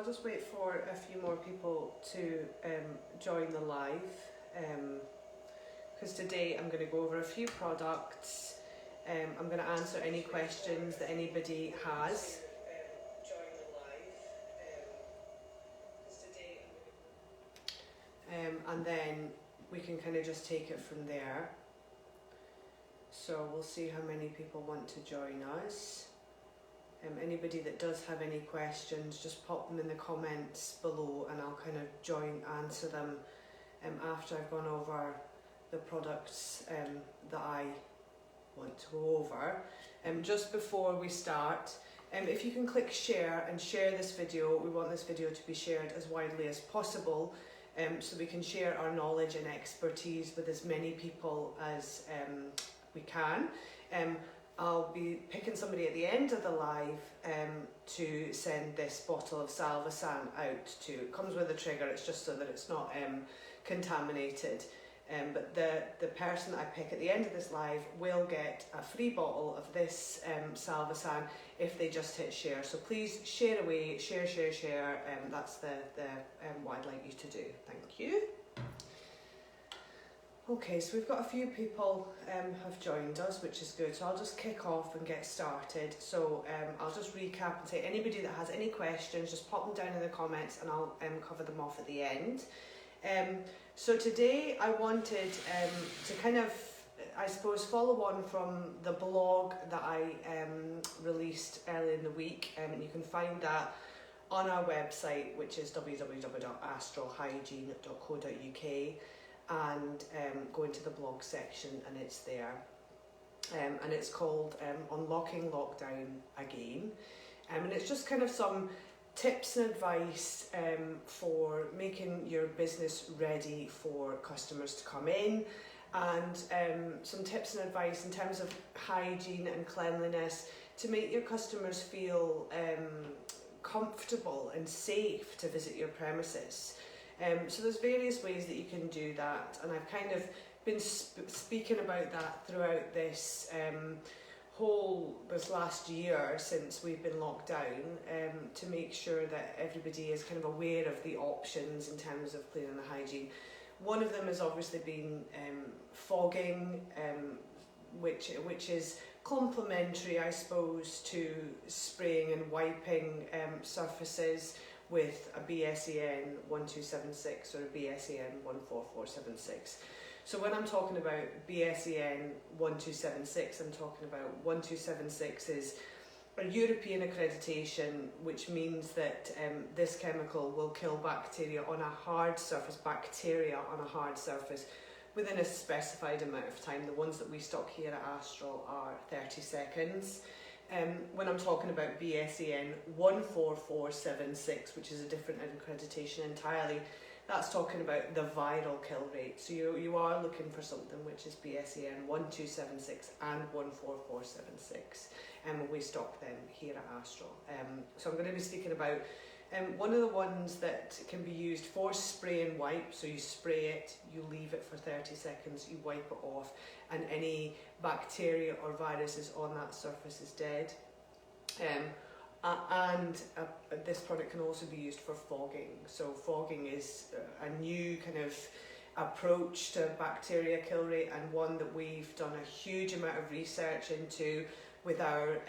I'll just wait for a few more people to join the live, because today I'm going to go over a few products. I'm going to answer any questions that anybody has. And then we can kind of just take it from there. So we'll see how many people want to join us. Anybody that does have any questions, just pop them in the comments below and I'll kind of answer them after I've gone over the products that I want to go over. Just before we start, if you can click share and share this video, we want this video to be shared as widely as possible, so we can share our knowledge and expertise with as many people as we can. I'll be picking somebody at the end of the live to send this bottle of Salvasan out to. It comes with a trigger, it's just so that it's not contaminated. But the person I pick at the end of this live will get a free bottle of this Salvasan if they just hit share. So please share away, share. That's what I'd like you to do. Thank you. Okay, so we've got a few people have joined us, which is good. So I'll just kick off and get started. So I'll just recap and say anybody that has any questions, just pop them down in the comments and I'll cover them off at the end. So today I wanted to kind of, I suppose, follow on from the blog that I released earlier in the week. You can find that on our website, which is www.astralhygiene.co.uk, and go into the blog section and it's there. And it's called Unlocking Lockdown Again. And it's just kind of some tips and advice for making your business ready for customers to come in, and some tips and advice in terms of hygiene and cleanliness to make your customers feel comfortable and safe to visit your premises. So there's various ways that you can do that, and I've kind of been speaking about that throughout this this last year since we've been locked down, to make sure that everybody is kind of aware of the options in terms of cleaning and hygiene. One of them has obviously been fogging, which is complementary, I suppose, to spraying and wiping surfaces with a BSEN 1276 or a BSEN 14476. So when I'm talking about BSEN 1276, I'm talking about 1276 is a European accreditation, which means that this chemical will kill bacteria on a hard surface, within a specified amount of time. The ones that we stock here at Astral are 30 seconds. When I'm talking about BSEN 14476, which is a different accreditation entirely, that's talking about the viral kill rate. So you are looking for something which is BSEN 1276 and 14476, and we stock them here at Astral. So I'm going to be speaking about one of the ones that can be used for spray and wipe. So you spray it, you leave it for 30 seconds, you wipe it off, and any bacteria or viruses on that surface is dead. This product can also be used for fogging. So fogging is a new kind of approach to bacteria kill rate, and one that we've done a huge amount of research into with our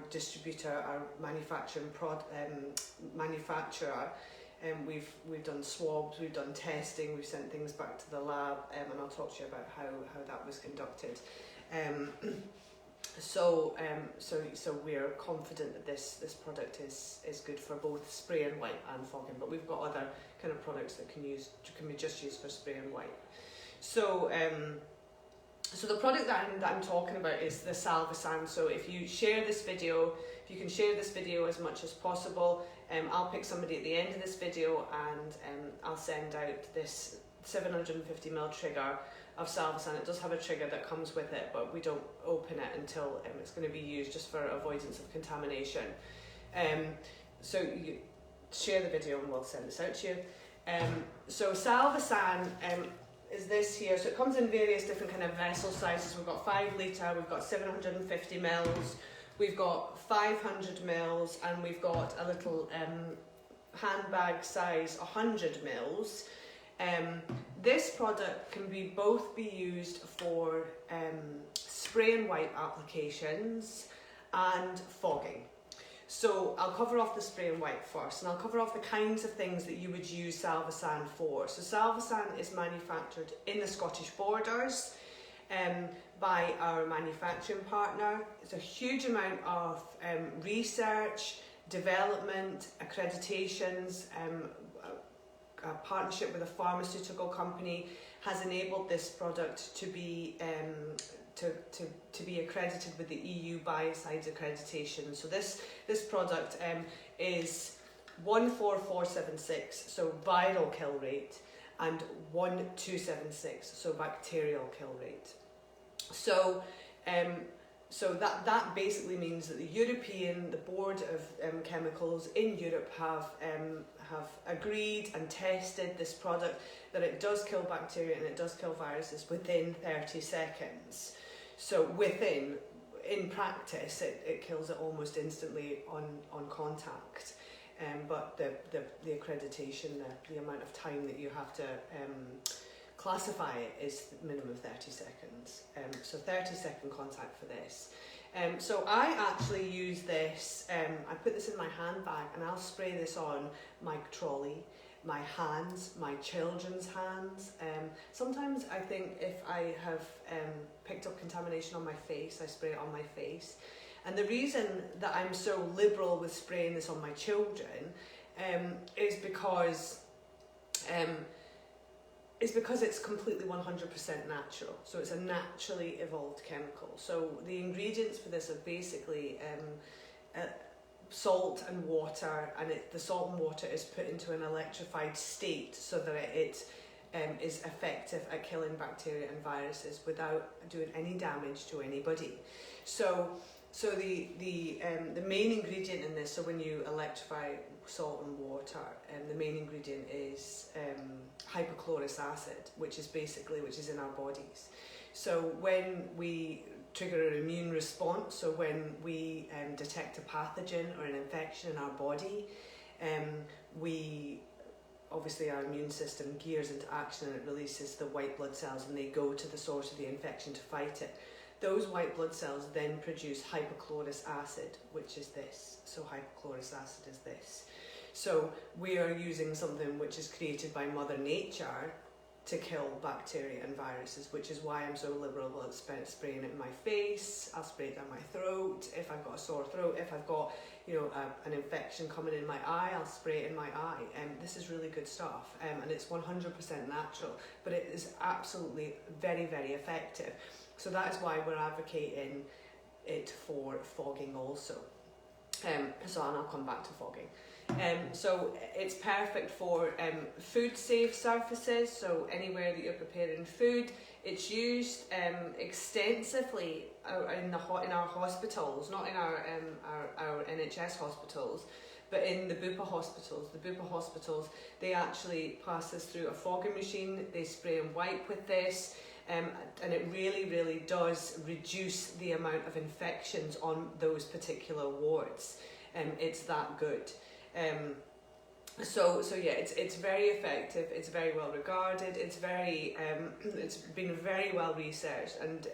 distributor, our manufacturer. We've done swabs, we've done testing, we've sent things back to the lab, and I'll talk to you about how that was conducted. So we're confident that this product is good for both spray and wipe and fogging, but we've got other kind of products that can be just used for spray and wipe. So the product that I'm talking about is the Salvasan. So if you share this video, if you can share this video as much as possible, I'll pick somebody at the end of this video and I'll send out this 750ml trigger of Salvasan. It does have a trigger that comes with it, but we don't open it until it's going to be used, just for avoidance of contamination. So you share the video and we'll send this out to you. So Salvasan is this here. So it comes in various different kind of vessel sizes. We've got 5 litre, we've got 750 mils, we've got 500 mils, and we've got a little handbag size 100 mils. This product can both be used for spray and wipe applications and fogging. So I'll cover off the spray and wipe first, and I'll cover off the kinds of things that you would use Salvasan for. So Salvasan is manufactured in the Scottish Borders by our manufacturing partner. It's a huge amount of research, development, accreditations, a partnership with a pharmaceutical company has enabled this product to be to be accredited with the EU biocides accreditation. So this product is 14476, so viral kill rate, and 1276, so bacterial kill rate. So so that basically means that the Board of Chemicals in Europe have agreed and tested this product, that it does kill bacteria and it does kill viruses within 30 seconds. So in practice, it kills it almost instantly on contact. But the accreditation, the amount of time that you have to classify it is minimum 30 seconds. So 30-second contact for this. So I actually use this, I put this in my handbag and I'll spray this on my trolley, my hands, my children's hands. Sometimes I think if I have picked up contamination on my face, I spray it on my face. And the reason that I'm so liberal with spraying this on my children is because it's completely 100% natural. So it's a naturally evolved chemical. So the ingredients for this are basically salt and water, and the salt and water is put into an electrified state so that it is effective at killing bacteria and viruses without doing any damage to anybody. So the main ingredient in this, so when you electrify salt and water, the main ingredient is hypochlorous acid, which is in our bodies. So when we trigger an immune response, so when we detect a pathogen or an infection in our body, obviously our immune system gears into action and it releases the white blood cells, and they go to the source of the infection to fight it. Those white blood cells then produce hypochlorous acid, which is this. So hypochlorous acid is this. So we are using something which is created by Mother Nature to kill bacteria and viruses, which is why I'm so liberal about spraying it in my face. I'll spray it down my throat if I've got a sore throat. If I've got an infection coming in my eye, I'll spray it in my eye. This is really good stuff, and it's 100% natural, but it is absolutely very, very effective. So that is why we're advocating it for fogging also. And I'll come back to fogging. So it's perfect for food safe surfaces, so anywhere that you're preparing food. It's used extensively in our hospitals, not in our NHS hospitals, but in the Bupa hospitals. The Bupa hospitals, they actually pass this through a fogging machine, they spray and wipe with this. And it really, really does reduce the amount of infections on those particular wards. It's that good. So yeah, it's very effective. It's very well regarded. It's been very well researched and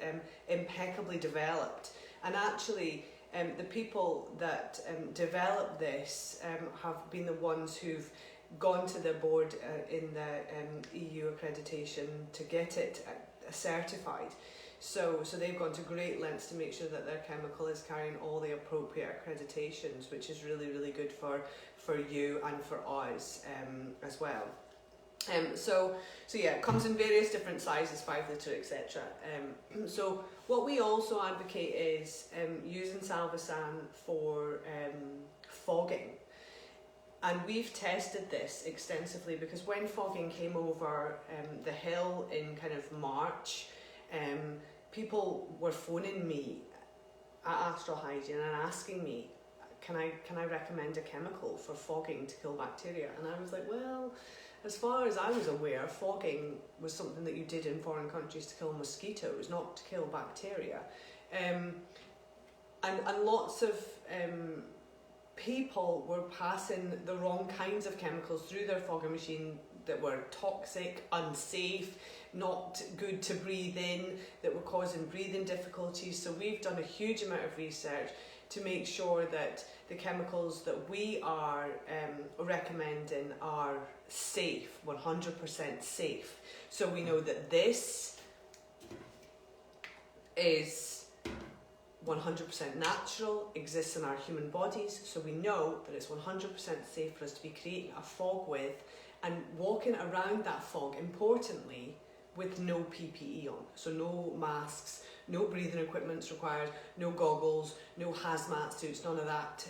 impeccably developed. And actually, the people that developed this have been the ones who've gone to the board in the EU accreditation to get it certified. So they've gone to great lengths to make sure that their chemical is carrying all the appropriate accreditations, which is really, really good for you and for us as well. So yeah, it comes in various different sizes, 5 litre, etc. So what we also advocate is using Salvasan for fogging. And we've tested this extensively because when fogging came over the hill in kind of March, people were phoning me at Astral Hygiene and asking me, can I recommend a chemical for fogging to kill bacteria? And I was like, well, as far as I was aware, fogging was something that you did in foreign countries to kill mosquitoes, not to kill bacteria. And lots of people were passing the wrong kinds of chemicals through their fogging machine that were toxic, unsafe, not good to breathe in, that were causing breathing difficulties. So we've done a huge amount of research to make sure that the chemicals that we are recommending are safe, 100% safe. So we know that this is 100% natural, exists in our human bodies, so we know that it's 100% safe for us to be creating a fog with and walking around that fog, importantly, with no PPE on. So no masks, no breathing equipment required, no goggles, no hazmat suits, none of that,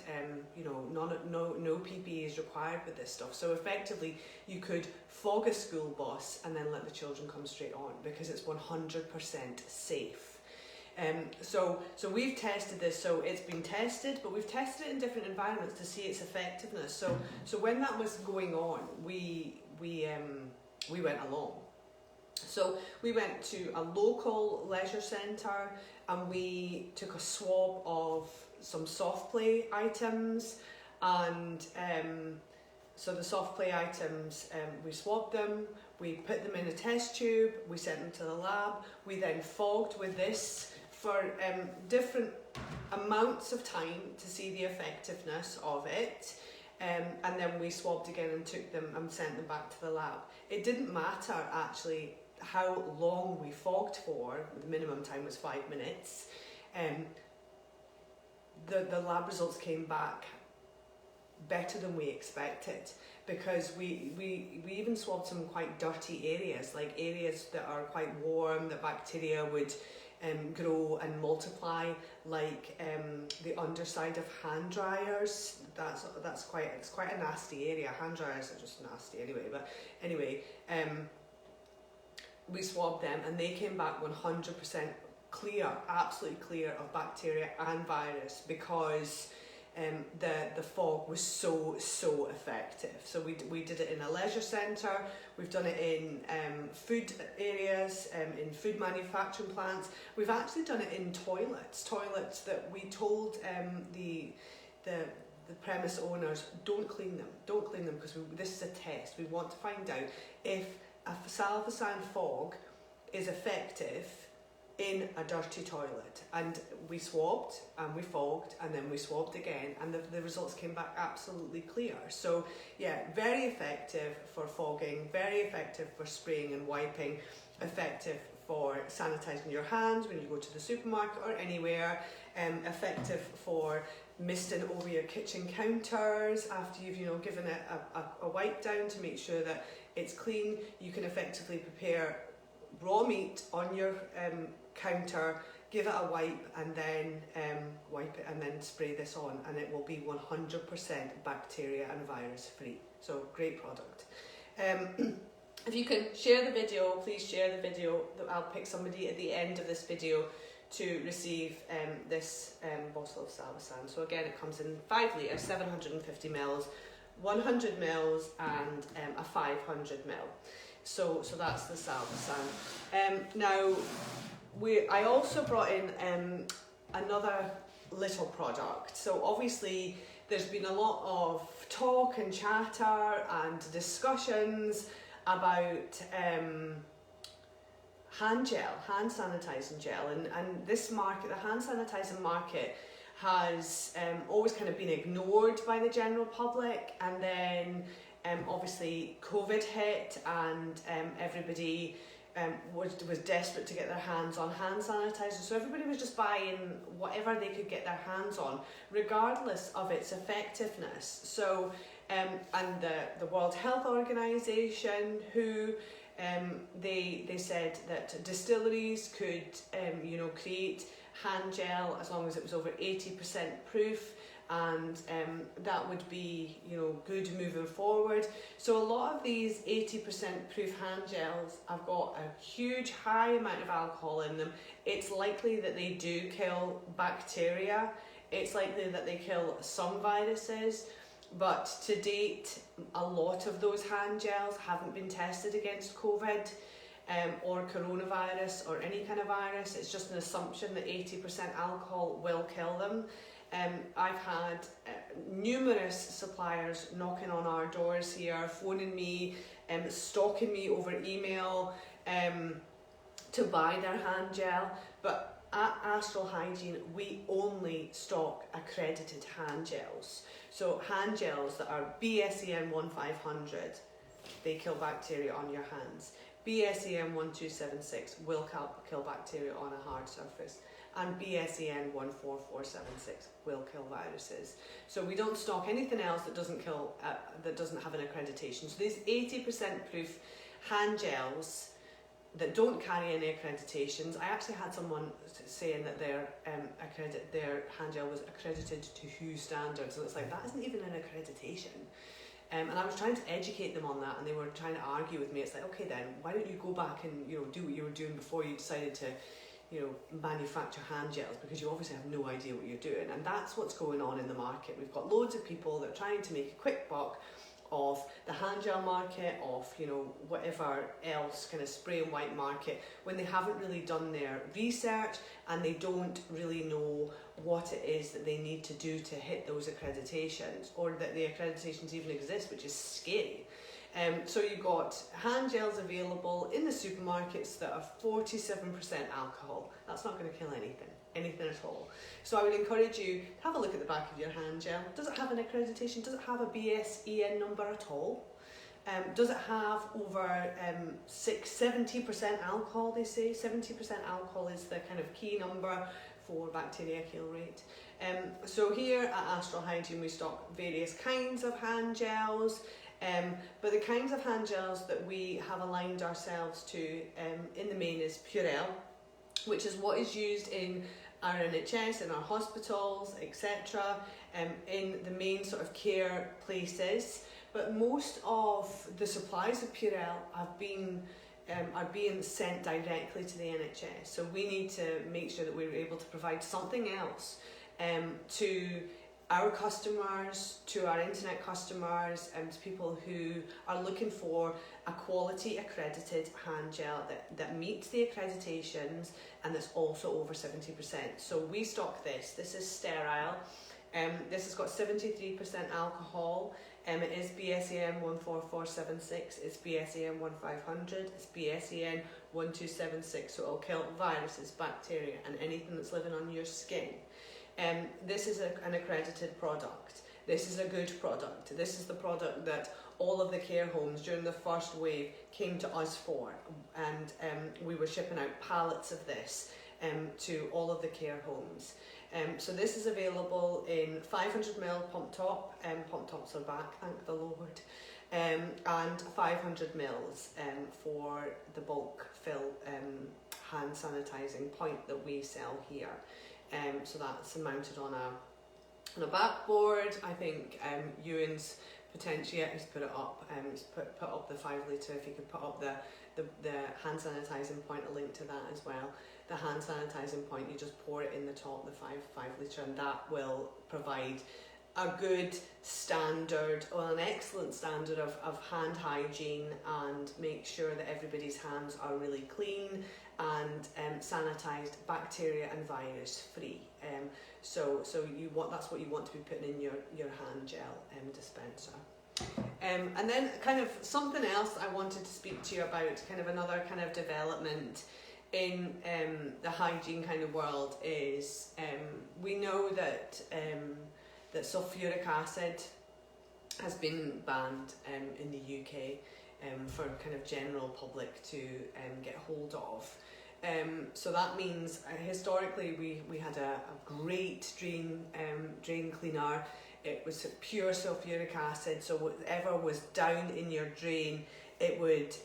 no PPE is required with this stuff. So effectively, you could fog a school bus and then let the children come straight on because it's 100% safe. So we've tested this, so it's been tested, but we've tested it in different environments to see its effectiveness. So when that was going on, we went along. So we went to a local leisure centre and we took a swab of some soft play items, and so the soft play items, we swabbed them, we put them in a test tube, we sent them to the lab, we then fogged with this for different amounts of time to see the effectiveness of it, and then we swabbed again and took them and sent them back to the lab. It didn't matter actually how long we fogged for, the minimum time was 5 minutes. The lab results came back better than we expected, because we even swabbed some quite dirty areas, like areas that are quite warm, that bacteria would grow and multiply, like the underside of hand dryers. It's quite a nasty area. Hand dryers are just nasty anyway. But anyway, we swabbed them and they came back 100% clear, absolutely clear of bacteria and virus, because the fog was so effective. So we did it in a leisure centre, we've done it in food areas, in food manufacturing plants, we've actually done it in toilets that we told the premise owners, don't clean them because this is a test. We want to find out if a salvarsan fog is effective in a dirty toilet. And we swabbed and we fogged and then we swabbed again, and the results came back absolutely clear. So yeah, very effective for fogging, very effective for spraying and wiping, effective for sanitising your hands when you go to the supermarket or anywhere, effective for misting over your kitchen counters after you've given it a wipe down to make sure that it's clean. You can effectively prepare raw meat on your counter, give it a wipe, and then wipe it and then spray this on, and it will be 100% bacteria and virus free. So great product. If you can share the video, please share the video. I'll pick somebody at the end of this video to receive this bottle of salvarsan. So again, it comes in 5 litres, 750 mils, 100 mils and a 500 mil. So that's the salvarsan. Now, I also brought in another little product. So obviously there's been a lot of talk and chatter and discussions about hand sanitising gel, and this market, the hand sanitising market, has always kind of been ignored by the general public, and then obviously COVID hit and everybody was desperate to get their hands on hand sanitizer, so everybody was just buying whatever they could get their hands on, regardless of its effectiveness. So and the World Health Organization, who they said that distilleries could create hand gel as long as it was over 80% proof, and that would be good moving forward. So a lot of these 80% proof hand gels have got a huge high amount of alcohol in them. It's likely that they do kill bacteria, it's likely that they kill some viruses, but to date a lot of those hand gels haven't been tested against COVID or coronavirus or any kind of virus. It's just an assumption that 80% alcohol will kill them. I've had numerous suppliers knocking on our doors here, phoning me, stalking me over email to buy their hand gel. But at Astral Hygiene, we only stock accredited hand gels. So hand gels that are BSEN 1500, they kill bacteria on your hands. BSEN 1276 will kill bacteria on a hard surface. And BSEN 14476 will kill viruses. So we don't stock anything else that doesn't kill, that doesn't have an accreditation. So these 80% proof hand gels that don't carry any accreditations. I actually had someone saying that their hand gel was accredited to WHO standards, and it's like, that isn't even an accreditation. And I was trying to educate them on that, and they were trying to argue with me. It's like, okay then, why don't you go back and do what you were doing before you decided to manufacture hand gels, because you obviously have no idea what you're doing. And that's what's going on in the market. We've got loads of people that are trying to make a quick buck of the hand gel market, of whatever else kind of spray and wipe market, when they haven't really done their research and they don't really know what it is that they need to do to hit those accreditations, or that the accreditations even exist, which is scary. So you've got hand gels available in the supermarkets that are 47% alcohol. That's not going to kill anything at all. So I would encourage you to have a look at the back of your hand gel. Does it have an accreditation? Does it have a BSEN number at all? Does it have over 70% alcohol, they say? 70% alcohol is the kind of key number for bacteria kill rate. So here at Astral Hygiene, we stock various kinds of hand gels. But the kinds of hand gels that we have aligned ourselves to in the main is Purell, which is what is used in our NHS, in our hospitals, etc., in the main sort of care places. But most of the supplies of Purell are being sent directly to the NHS. So we need to make sure that we're able to provide something else to our customers, to our internet customers, and to people who are looking for a quality accredited hand gel that meets the accreditations and that's also over 70%. So we stock this. This is sterile. This has got 73% alcohol. It is BSEN 14476, it's BSEN 1500, it's BSEN 1276, so it'll kill viruses, bacteria, and anything that's living on your skin. This is an accredited product. This is a good product. This is the product that all of the care homes during the first wave came to us for, and we were shipping out pallets of this to all of the care homes. So this is available in 500ml pump top. Pump tops are back, thank the Lord. And 500 mils for the bulk fill hand sanitising point that we sell here. So that's mounted on a backboard. I think Ewan's potentially, he's put it up. He's put up the 5 litre. If you could put up the hand sanitising point, a link to that as well. The hand sanitising point, you just pour it in the top, the 5 litre, and that will provide a good standard, or an excellent standard of hand hygiene, and make sure that everybody's hands are really clean and sanitised, bacteria and virus free. So that's what you want to be putting in your hand gel dispenser. And then kind of something else I wanted to speak to you about, kind of another kind of development in the hygiene kind of world is we know that that sulfuric acid has been banned in the UK for kind of general public to get hold of. So that means historically we had a great drain cleaner. It was pure sulfuric acid, so whatever was down in your drain, it would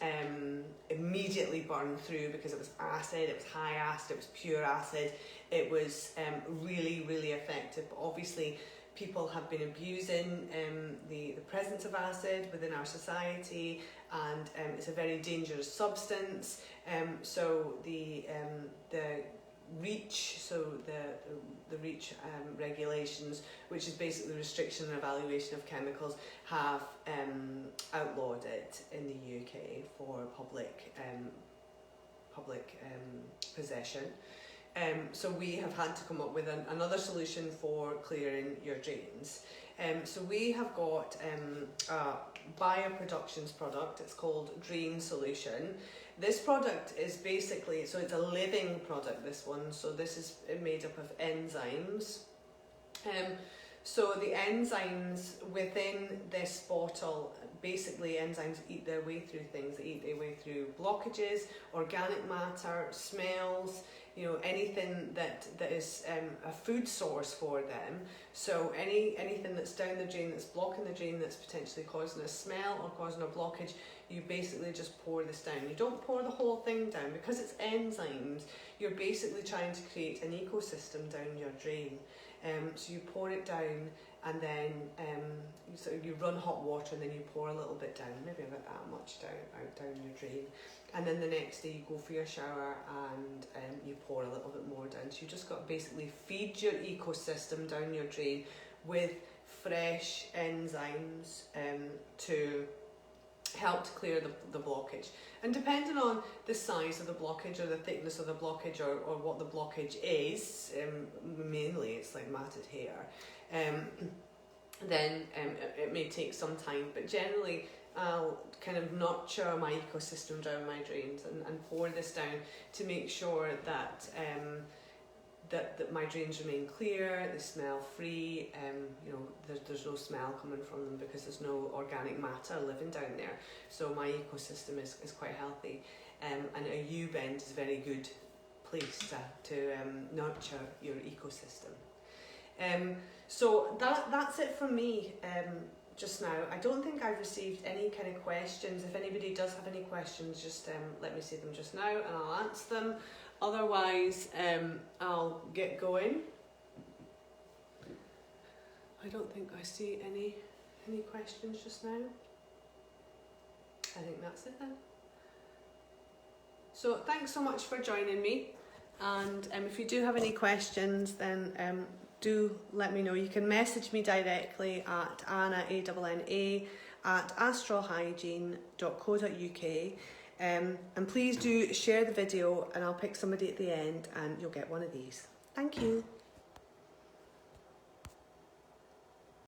immediately burn through, because it was acid, it was high acid, it was pure acid. It was really, really effective. But obviously people have been abusing the presence of acid within our society, and it's a very dangerous substance. So the REACH, the REACH regulations, which is basically the restriction and evaluation of chemicals, have outlawed it in the UK for public possession. So we have had to come up with another solution for clearing your drains. So we have got a bioproductions product. It's called Drain Solution. This product is basically, so it's a living product, this one. So this is made up of enzymes. So the enzymes within this bottle, basically enzymes eat their way through things. They eat their way through blockages, organic matter, smells, anything that is a food source for them. So anything that's down the drain, that's blocking the drain, that's potentially causing a smell or causing a blockage, you basically just pour this down. You don't pour the whole thing down because it's enzymes. You're basically trying to create an ecosystem down your drain. So you pour it down, and then so you run hot water, and then you pour a little bit down, maybe about that much down your drain. And then the next day you go for your shower and you pour a little bit more down. So you just got to basically feed your ecosystem down your drain with fresh enzymes to help to clear the blockage. And depending on the size of the blockage or the thickness of the blockage or what the blockage is, mainly it's like matted hair, then it may take some time, but generally I'll kind of nurture my ecosystem down my drains and pour this down to make sure that that my drains remain clear, they smell free, there's no smell coming from them because there's no organic matter living down there. So my ecosystem is quite healthy, and a U-bend is a very good place to nurture your ecosystem. So that's it from me just now. I don't think I've received any kind of questions. If anybody does have any questions, just let me see them just now and I'll answer them. Otherwise, I'll get going. I don't think I see any questions just now. I think that's it then. So thanks so much for joining me, and if you do have any questions, then do let me know. You can message me directly at Anna, ANNA, at astralhygiene.co.uk. And please do share the video, and I'll pick somebody at the end and you'll get one of these. Thank you.